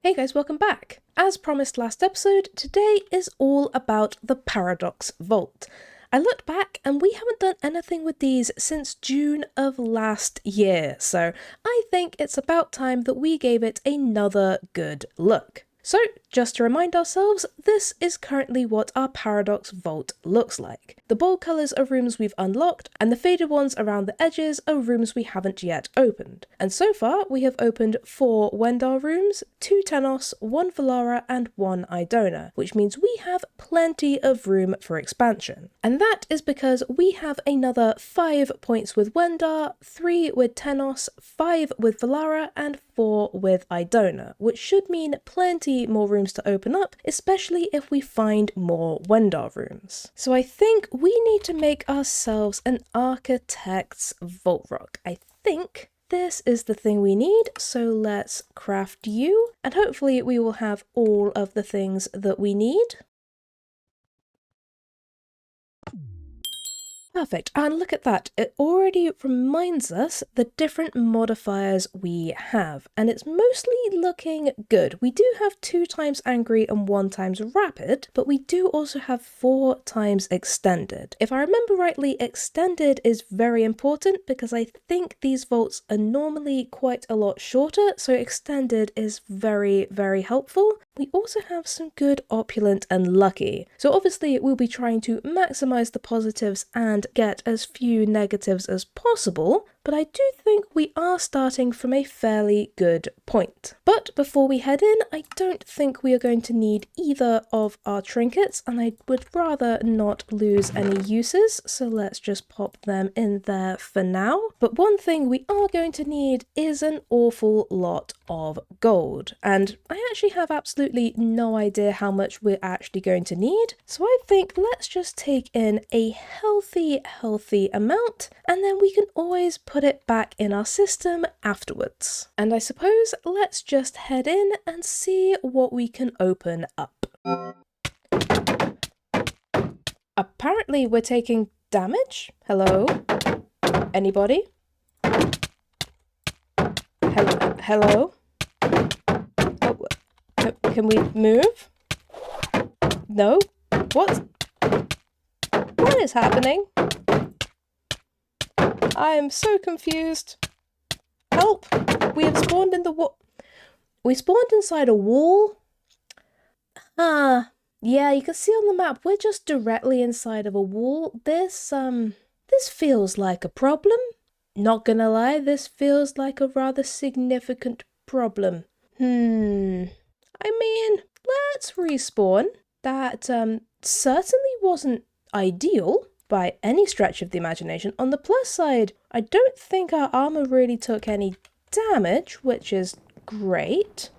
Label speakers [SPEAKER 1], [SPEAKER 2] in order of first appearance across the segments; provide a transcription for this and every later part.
[SPEAKER 1] Hey guys, welcome back! As promised last episode, today is all about the Paradox Vault. I looked back and we haven't done anything with these since June of last year, so I think it's about time that we gave it another good look. So, just to remind ourselves, this is currently what our Paradox Vault looks like. The bold colours are rooms we've unlocked, and the faded ones around the edges are rooms we haven't yet opened. And so far, we have opened 4 Wendar rooms, 2 Tenos, 1 Valara, and 1 Idona, which means we have plenty of room for expansion. And that is because we have another 5 points with Wendar, 3 with Tenos, 5 with Valara, and 4 with Idona, which should mean plenty more rooms to open up, especially if we find more Wendar rooms. So I think we need to make ourselves an Architect's Vault Rock. I think this is the thing we need, so let's craft you, and hopefully we will have all of the things that we need. Perfect, and look at that, it already reminds us the different modifiers we have, and it's mostly looking good. We do have 2 times angry and 1 times rapid, but we do also have 4 times extended. If I remember rightly, extended is very important because I think these vaults are normally quite a lot shorter, so extended is very, very helpful. We also have some good opulent and lucky, so obviously we'll be trying to maximize the positives and get as few negatives as possible, but I do think we are starting from a fairly good point. But before we head in, I don't think we are going to need either of our trinkets, and I would rather not lose any uses, so let's just pop them in there for now. But one thing we are going to need is an awful lot of gold, and I actually have absolutely no idea how much we're actually going to need, so I think let's just take in a healthy amount, and then we can always put it back in our system afterwards. And I suppose let's just head in and see what we can open up. Apparently we're taking damage. Hello? Anybody? Hello? Oh, can we move? No? What is happening? I am so confused. Help! We have spawned in the We spawned inside a wall? Yeah, you can see on the map, we're just directly inside of a wall. This feels like a problem. Not gonna lie, this feels like a rather significant problem. I mean, let's respawn. That, certainly wasn't ideal by any stretch of the imagination. On the plus side, I don't think our armor really took any damage, which is great.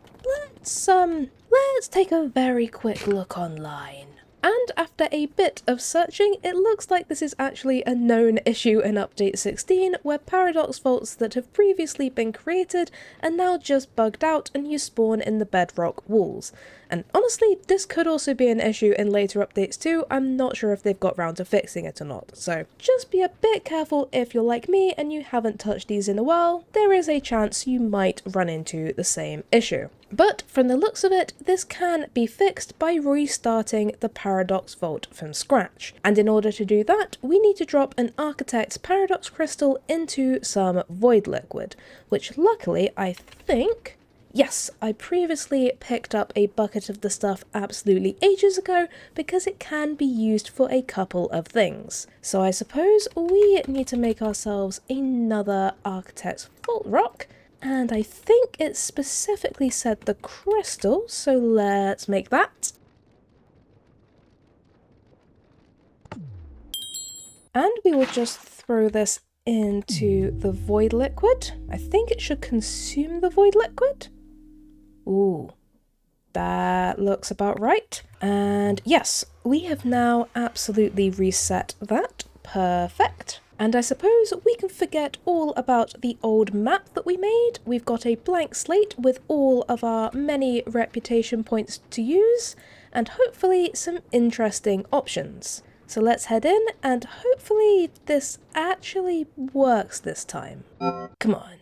[SPEAKER 1] Let's take a very quick look online. And after a bit of searching, it looks like this is actually a known issue in Update 16, where paradox vaults that have previously been created are now just bugged out and you spawn in the bedrock walls. And honestly, this could also be an issue in later updates too. I'm not sure if they've got round to fixing it or not, so just be a bit careful if you're like me and you haven't touched these in a while. There is a chance you might run into the same issue. But from the looks of it, this can be fixed by restarting the Paradox Vault from scratch. And in order to do that, we need to drop an Architect's Paradox Crystal into some Void Liquid, which luckily I think... Yes, I previously picked up a bucket of the stuff absolutely ages ago because it can be used for a couple of things. So I suppose we need to make ourselves another Architect's Vault Rock, and I think it specifically said the crystal, so let's make that. And we will just throw this into the Void Liquid. I think it should consume the Void Liquid. Ooh, that looks about right. And yes, we have now absolutely reset that. Perfect. And I suppose we can forget all about the old map that we made. We've got a blank slate with all of our many reputation points to use, and hopefully some interesting options. So let's head in, and hopefully this actually works this time. Come on.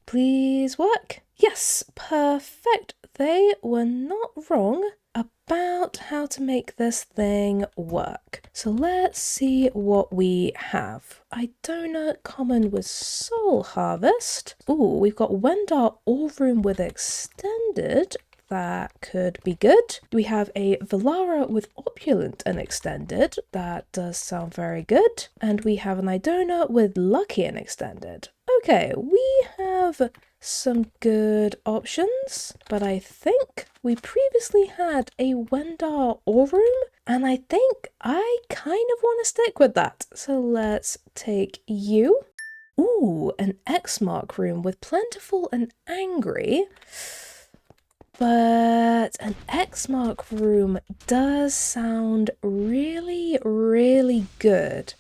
[SPEAKER 1] Please work. Yes, perfect. They were not wrong about how to make this thing work. So let's see what we have. Idona common with Soul Harvest. Ooh, we've got Wendar All Room with Extended. That could be good. We have a Valara with Opulent and Extended. That does sound very good. And we have an Idona with Lucky and Extended. Okay, we have some good options, but I think we previously had a Wendar Aurum, and I think I kind of want to stick with that. So let's take you. Ooh, an X-Mark room with Plentiful and Angry. But an X-Mark room does sound really, really good.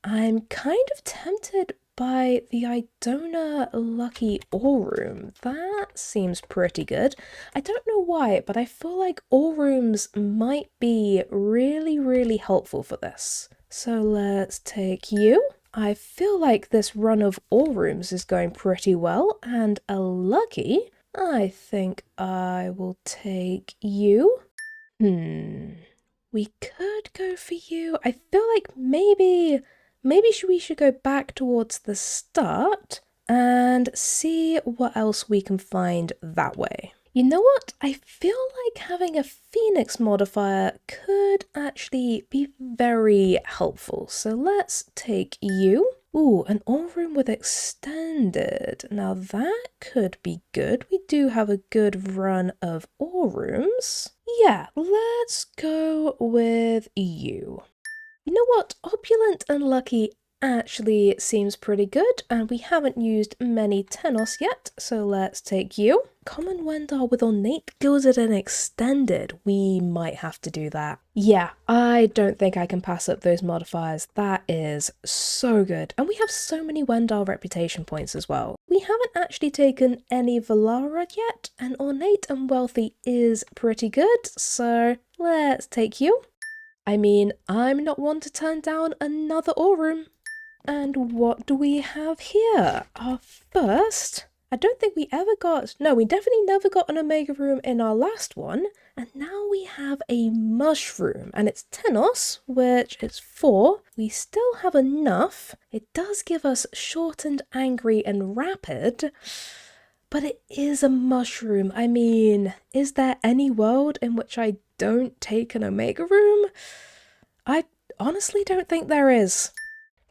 [SPEAKER 1] I'm kind of tempted by the Idona Lucky All Room. That seems pretty good. I don't know why, but I feel like all rooms might be really, really helpful for this. So let's take you. I feel like this run of all rooms is going pretty well, and a Lucky. I think I will take you. We could go for you. I feel like maybe we should go back towards the start and see what else we can find that way. You know what? I feel like having a Phoenix modifier could actually be very helpful. So let's take you. Ooh, an all room with Extended. Now that could be good. We do have a good run of all rooms. Yeah, let's go with you. You know what? Opulent and Lucky actually seems pretty good, and we haven't used many Tenos yet, so let's take you. Common Wendar with Ornate, Gilded and Extended. We might have to do that. Yeah, I don't think I can pass up those modifiers. That is so good. And we have so many Wendar reputation points as well. We haven't actually taken any Valara yet, and Ornate and Wealthy is pretty good, so let's take you. I mean, I'm not one to turn down another Aurum. And what do we have here? Our first? I don't think we ever got... No, we definitely never got an Omega Room in our last one. And now we have a Mushroom. And it's Tenos, which is 4. We still have enough. It does give us Shortened, Angry, and Rapid. But it is a Mushroom. I mean, is there any world in which I don't take an Omega Room? I honestly don't think there is.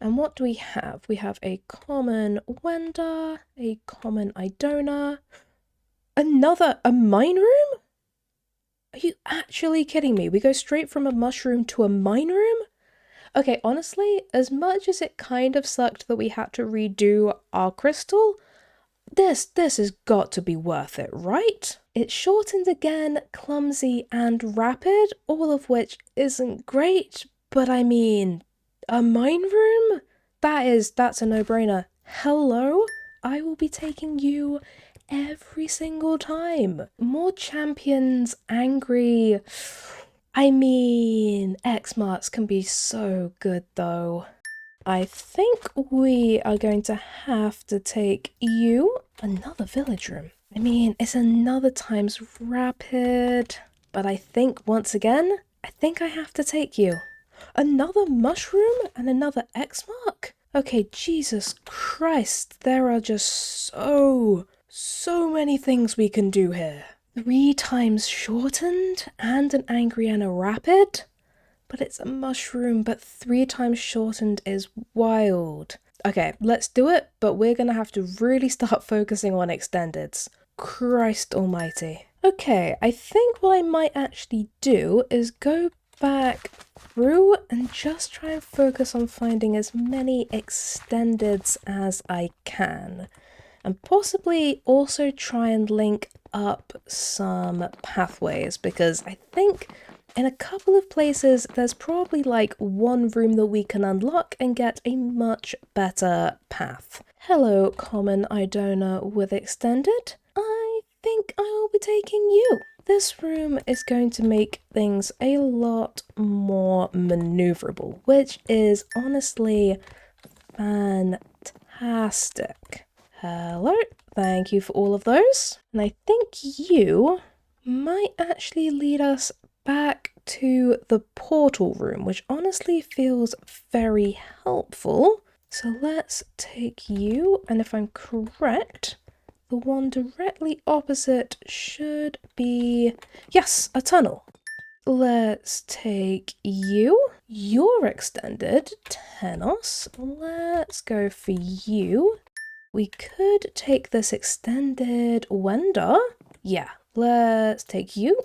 [SPEAKER 1] And what do we have? We have a common Wendar, a common Idona, a mine room? Are you actually kidding me? We go straight from a mushroom to a mine room? Okay, honestly, as much as it kind of sucked that we had to redo our crystal, this has got to be worth it, right? It's shortened again, clumsy, and rapid, all of which isn't great, but I mean, a mine room? That's a no-brainer. Hello? I will be taking you every single time. More champions, angry. I mean, X-Marks can be so good though. I think we are going to have to take you. Another village room. I mean, it's another times rapid. But I think, once again, I think I have to take you. Another mushroom and another X-Mark? Okay, Jesus Christ, there are just so many things we can do here. 3 times shortened and an angry and a rapid? But it's a mushroom, but 3 times shortened is wild. Okay, let's do it, but we're gonna have to really start focusing on extendeds. Christ almighty. Okay, I think what I might actually do is go back through and just try and focus on finding as many extendeds as I can. And possibly also try and link up some pathways, because I think in a couple of places there's probably like one room that we can unlock and get a much better path. Hello, common Idona with extended. I think I will be taking you. This room is going to make things a lot more maneuverable, which is honestly fantastic. Hello, Thank you for all of those. And I think you might actually lead us back to the portal room, which honestly feels very helpful. So let's take you, and if I'm correct, the one directly opposite should be, yes, a tunnel. Let's take you. You're extended, Tenos. Let's go for you. We could take this extended Wenda. Yeah, let's take you.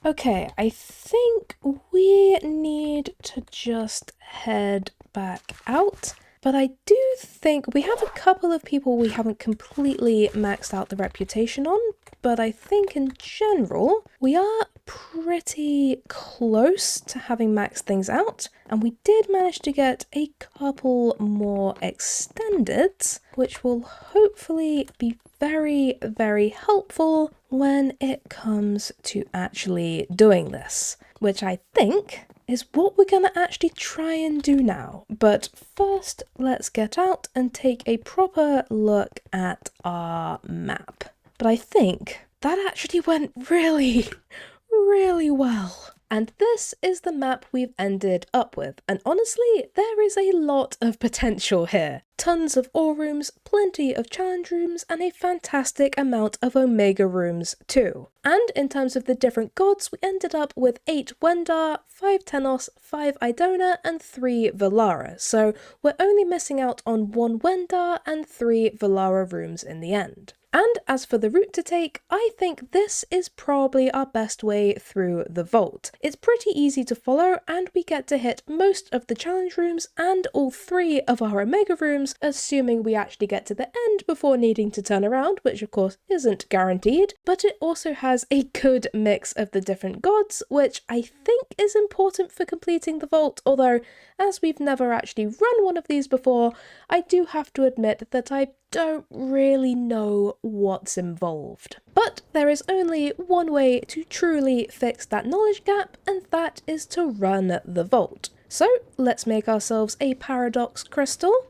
[SPEAKER 1] Okay, I think we need to just head back out. But I do think we have a couple of people we haven't completely maxed out the reputation on, but I think in general we are pretty close to having maxed things out, and we did manage to get a couple more extended, which will hopefully be very, very helpful when it comes to actually doing this, which I think is what we're going to actually try and do now. But first, let's get out and take a proper look at our map. But I think that actually went really, really well. And this is the map we've ended up with, and honestly, there is a lot of potential here. Tons of ore rooms, plenty of challenge rooms, and a fantastic amount of omega rooms too. And in terms of the different gods, we ended up with 8 Wenda, 5 Tenos, 5 Idona, and 3 Valara, so we're only missing out on 1 Wenda and 3 Valara rooms in the end. And as for the route to take, I think this is probably our best way through the vault. It's pretty easy to follow, and we get to hit most of the challenge rooms and all 3 of our omega rooms, assuming we actually get to the end before needing to turn around, which of course isn't guaranteed, but it also has a good mix of the different gods, which I think is important for completing the vault, although as we've never actually run one of these before, I do have to admit that I don't really know what's involved. But there is only one way to truly fix that knowledge gap, and that is to run the vault. So let's make ourselves a paradox crystal.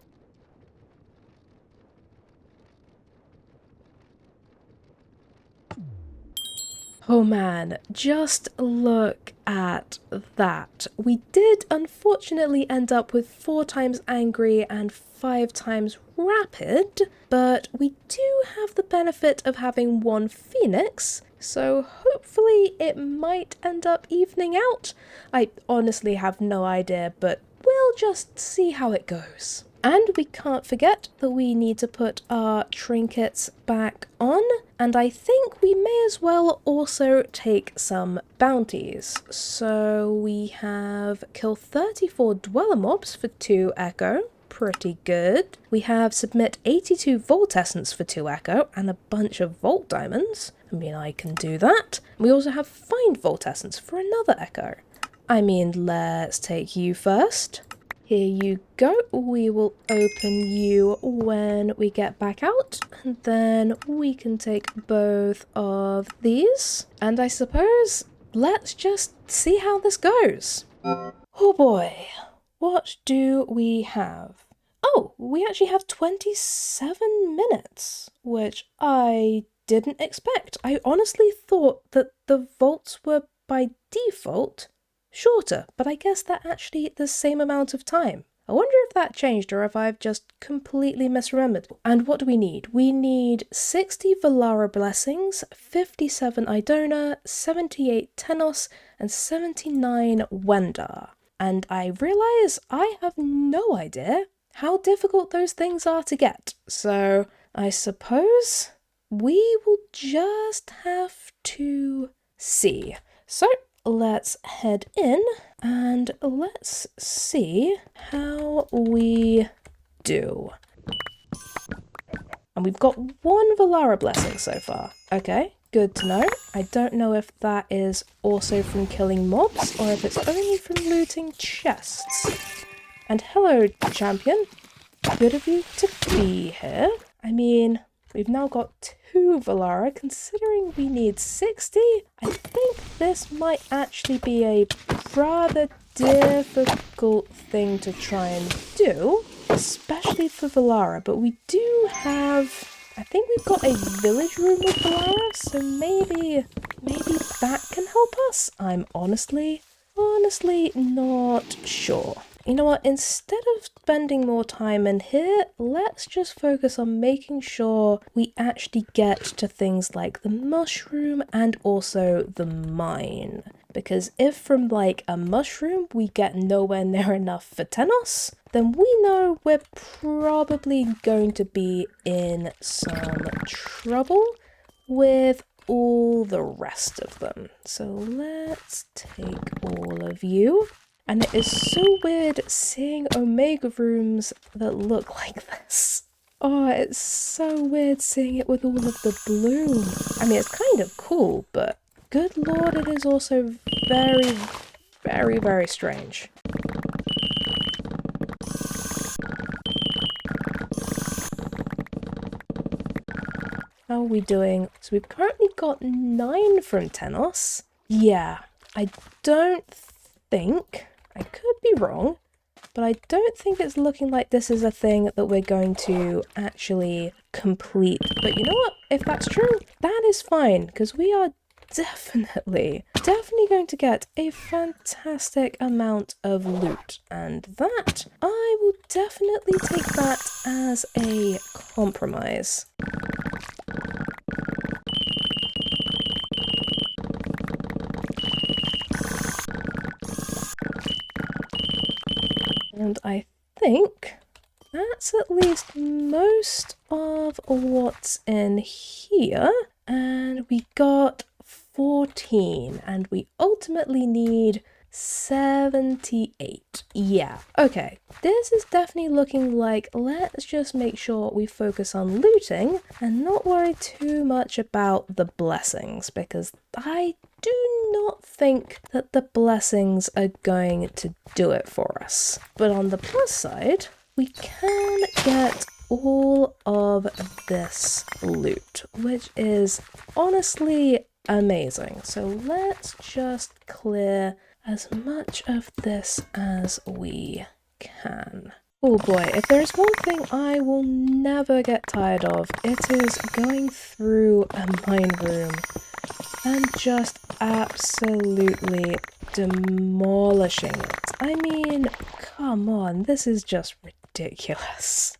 [SPEAKER 1] Oh man, just look at that. We did unfortunately end up with 4 times angry and 5 times rapid, but we do have the benefit of having 1 phoenix, so hopefully it might end up evening out. I honestly have no idea, but we'll just see how it goes. And we can't forget that we need to put our trinkets back on, and I think we may as well also take some bounties. So we have kill 34 dweller mobs for 2 echo, pretty good. We have submit 82 vault essence for 2 echo and a bunch of vault diamonds. I mean, I can do that. We also have find vault essence for another echo. I mean, let's take you first. Here you go. We will open you when we get back out, and then we can take both of these. And I suppose let's just see how this goes. Oh boy, what do we have? Oh, we actually have 27 minutes, which I didn't expect. I honestly thought that the vaults were by default shorter, but I guess they're actually the same amount of time. I wonder if that changed or if I've just completely misremembered. And what do we need? We need 60 Valara blessings, 57 Idona, 78 Tenos, and 79 Wenda. And I realise I have no idea how difficult those things are to get. So I suppose we will just have to see. So let's head in and let's see how we do. And we've got 1 Valara blessing so far. Okay, good to know. I don't know if that is also from killing mobs or if it's only from looting chests. And hello, champion. Good of you to be here. I mean, we've now got 2 Valara, considering we need 60. I think this might actually be a rather difficult thing to try and do, especially for Valara, but we do have I think we've got a village room with Valara, so maybe that can help us? I'm honestly not sure. You know what, instead of spending more time in here, let's just focus on making sure we actually get to things like the mushroom and also the mine. Because if from like a mushroom we get nowhere near enough for Tenos, then we know we're probably going to be in some trouble with all the rest of them. So let's take all of you. And it is so weird seeing Omega rooms that look like this. Oh, it's so weird seeing it with all of the bloom. I mean, it's kind of cool, but good lord, it is also very, very, very strange. How are we doing? So we've currently got 9 from Tenos. Yeah, I don't think, I could be wrong, but I don't think it's looking like this is a thing that we're going to actually complete. But you know what? If that's true, that is fine, because we are definitely going to get a fantastic amount of loot. And that, I will definitely take that as a compromise. And I think that's at least most of what's in here. And we got 14, and we ultimately need 78. Yeah, okay. This is definitely looking like, let's just make sure we focus on looting and not worry too much about the blessings, because I do not think that the blessings are going to do it for us. But on the plus side, we can get all of this loot, which is honestly amazing. So let's just clear as much of this as we can. Oh boy, if there's one thing I will never get tired of, it is going through a mine room and just absolutely demolishing it. I mean, come on, this is just ridiculous.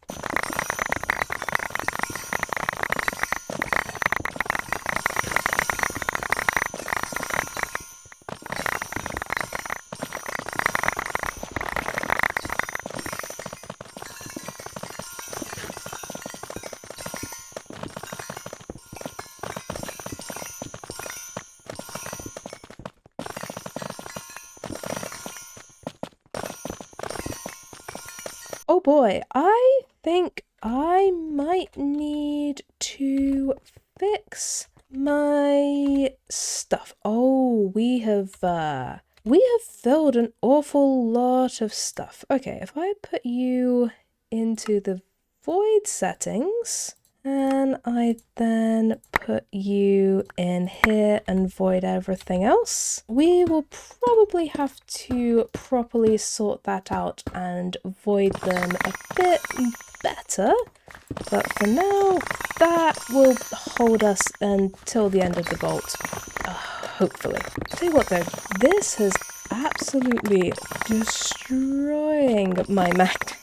[SPEAKER 1] Oh boy, I think I might need to fix my stuff. Oh, we have filled an awful lot of stuff. Okay, if I put you into the void settings, and I then put you in here and void everything else, we will probably have to properly sort that out and void them a bit better. But for now, that will hold us until the end of the vault, hopefully. Tell you what though, this is absolutely destroying my magnet.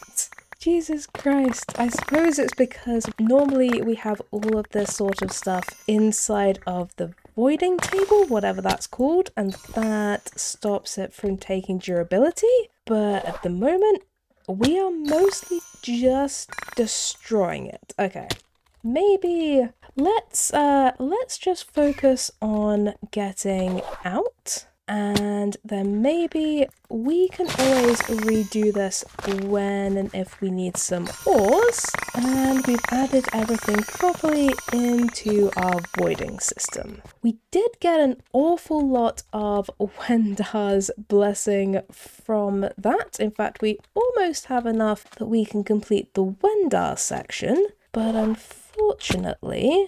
[SPEAKER 1] Jesus Christ, I suppose it's because normally we have all of this sort of stuff inside of the voiding table, whatever that's called, and that stops it from taking durability. But at the moment, we are mostly just destroying it. Okay, maybe let's just focus on getting out. And then maybe we can always redo this when and if we need some ores. And we've added everything properly into our voiding system. We did get an awful lot of Wendar's blessing from that. In fact, we almost have enough that we can complete the Wendar section. But unfortunately,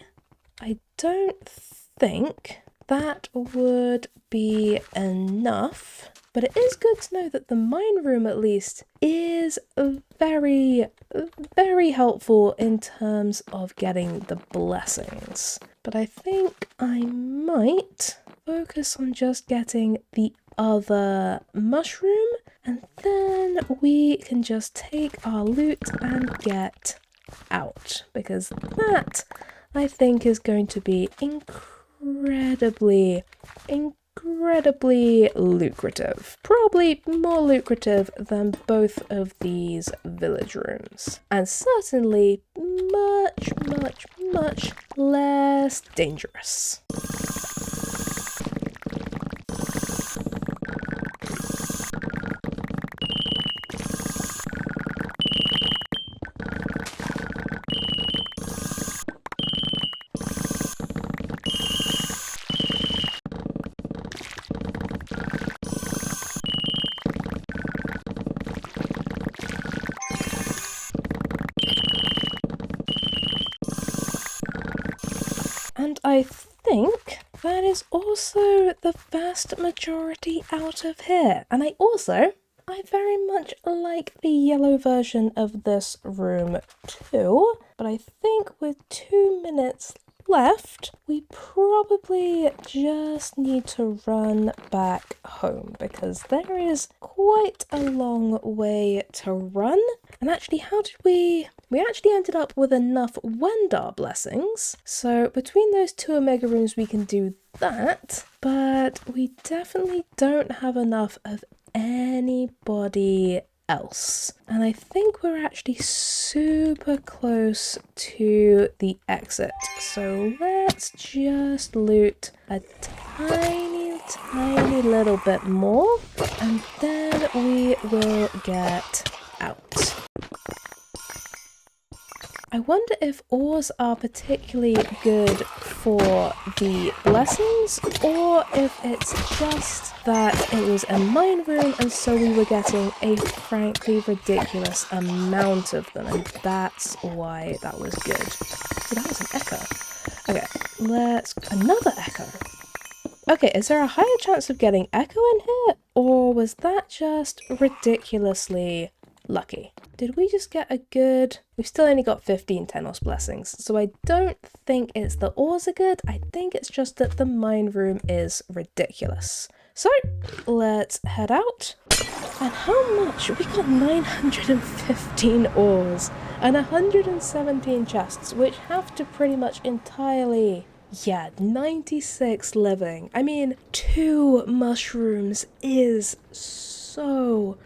[SPEAKER 1] I don't think that would be enough. But it is good to know that the mine room, at least, is very, very helpful in terms of getting the blessings. But I think I might focus on just getting the other mushroom, and then we can just take our loot and get out, because that, I think, is going to be incredibly lucrative. Probably more lucrative than both of these village rooms. And certainly much less dangerous. And I think that is also the vast majority out of here. And I very much like the yellow version of this room too. But I think with 2 minutes left, we probably just need to run back home, because there is quite a long way to run. And actually, we actually ended up with enough Wendar blessings. So between those 2 Omega rooms, we can do that. But we definitely don't have enough of anybody else. And I think we're actually super close to the exit. So let's just loot a tiny little bit more, and then we will get out. I wonder if ores are particularly good for the blessings, or if it's just that it was a mine room and so we were getting a frankly ridiculous amount of them, and that's why that was good. Oh, that was an echo. Okay, another echo. Okay, is there a higher chance of getting echo in here, or was that just ridiculously lucky? Did we just get a good... We've still only got 15 Tenos blessings, so I don't think it's the ores are good. I think it's just that the mine room is ridiculous. So, let's head out. And how much? We got 915 ores and 117 chests, which have to pretty much entirely... Yeah, 96 living. I mean, 2 mushrooms is so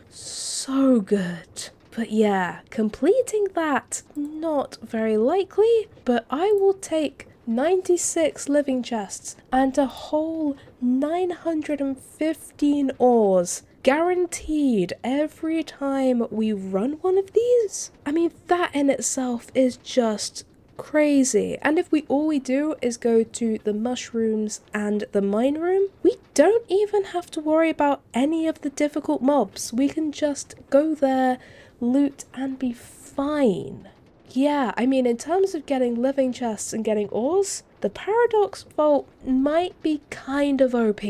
[SPEAKER 1] good. But yeah, completing that, not very likely, but I will take 96 living chests and a whole 915 ores guaranteed every time we run one of these. I mean, that in itself is just crazy. And if all we do is go to the mushrooms and the mine room, we don't even have to worry about any of the difficult mobs. We can just go there, loot, and be fine. Yeah, I mean, in terms of getting living chests and getting ores, the Paradox Vault might be kind of OP.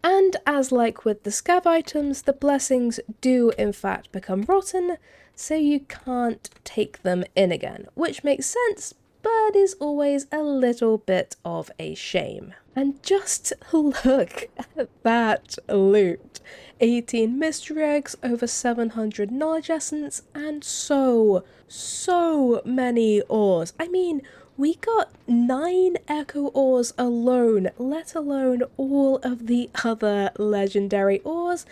[SPEAKER 1] And as like with the scav items, the blessings do in fact become rotten, so you can't take them in again, which makes sense, but is always a little bit of a shame. And just look at that loot. 18 mystery eggs, over 700 knowledge essence, and so many ores. I mean, we got 9 echo ores alone, let alone all of the other legendary ores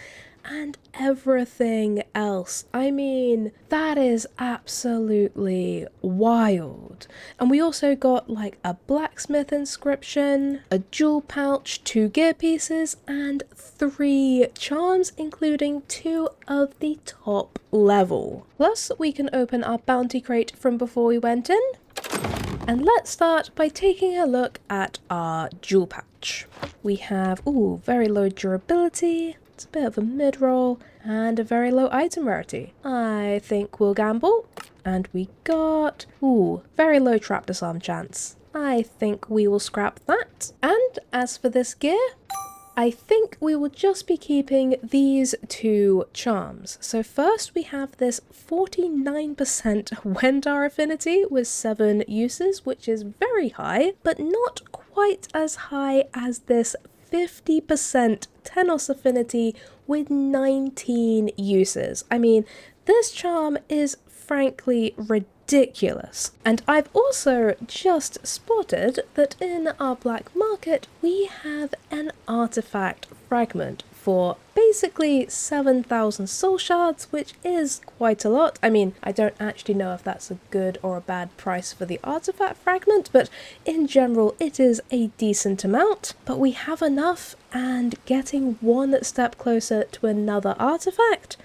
[SPEAKER 1] and everything else. I mean, that is absolutely wild. And we also got like a blacksmith inscription, a jewel pouch, 2 gear pieces, and 3 charms, including 2 of the top level. Plus, we can open our bounty crate from before we went in. And let's start by taking a look at our jewel pouch. We have, very low durability. It's a bit of a mid-roll, and a very low item rarity. I think we'll gamble. And we got, very low trap disarm chance. I think we will scrap that. And as for this gear, I think we will just be keeping these two charms. So first we have this 49% Wendar affinity with 7 uses, which is very high, but not quite as high as this 50% Tenos affinity with 19 uses. I mean, this charm is frankly ridiculous. And I've also just spotted that in our black market we have an artifact fragment for basically 7,000 soul shards, which is quite a lot. I mean, I don't actually know if that's a good or a bad price for the artifact fragment, but in general it is a decent amount. But we have enough, and getting one step closer to another artifact,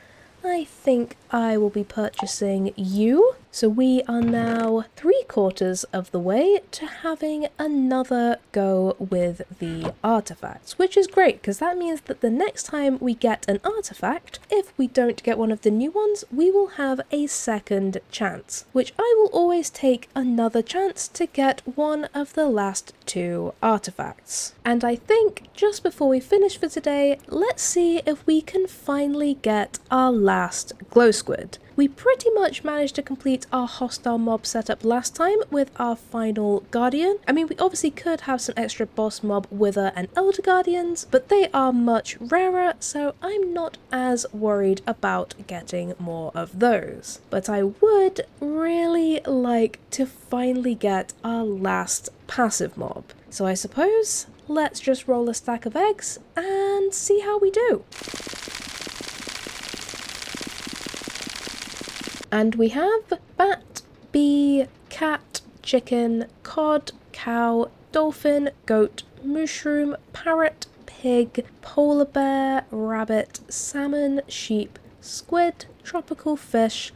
[SPEAKER 1] I think I will be purchasing you. So we are now 3/4 of the way to having another go with the artifacts, which is great because that means that the next time we get an artifact, if we don't get one of the new ones, we will have a second chance, which I will always take another chance to get one of the last 2 artifacts. And I think just before we finish for today, let's see if we can finally get our last glow squid. We pretty much managed to complete our hostile mob setup last time with our final guardian. I mean, we obviously could have some extra boss mob wither and elder guardians, but they are much rarer, so I'm not as worried about getting more of those. But I would really like to finally get our last passive mob. So I suppose let's just roll a stack of eggs and see how we do. And we have bat, bee, cat, chicken, cod, cow, dolphin, goat, mushroom, parrot, pig, polar bear, rabbit, salmon, sheep, squid, tropical fish,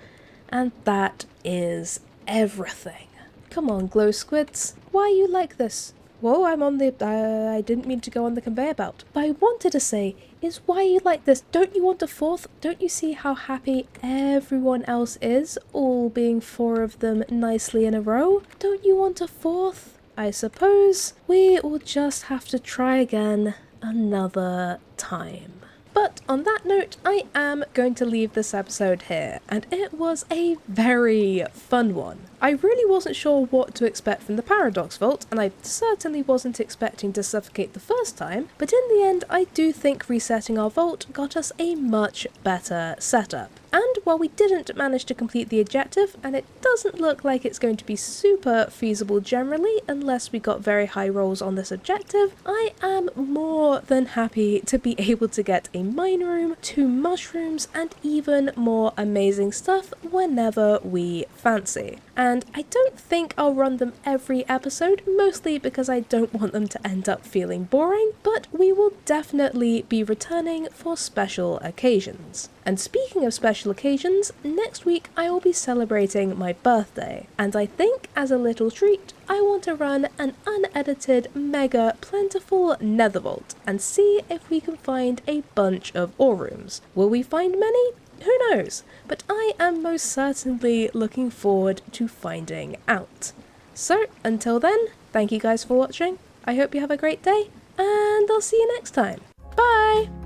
[SPEAKER 1] and that is everything. Come on, glow squids, why are you like this? Whoa, I'm on the... I didn't mean to go on the conveyor belt. But I wanted to say, is why you like this? Don't you want a 4th? Don't you see how happy everyone else is, all being 4 of them nicely in a row? Don't you want a 4th? I suppose we will just have to try again another time. But on that note, I am going to leave this episode here, and it was a very fun one. I really wasn't sure what to expect from the Paradox Vault, and I certainly wasn't expecting to suffocate the first time, but in the end I do think resetting our vault got us a much better setup. And while we didn't manage to complete the objective, and it doesn't look like it's going to be super feasible generally unless we got very high rolls on this objective, I am more than happy to be able to get a mine room, 2 mushrooms, and even more amazing stuff whenever we fancy. And I don't think I'll run them every episode, mostly because I don't want them to end up feeling boring, but we will definitely be returning for special occasions. And speaking of special occasions, next week I will be celebrating my birthday, and I think as a little treat I want to run an unedited mega plentiful nether vault and see if we can find a bunch of ore rooms. Will we find many? Who knows? But I am most certainly looking forward to finding out. So until then, thank you guys for watching, I hope you have a great day, and I'll see you next time. Bye!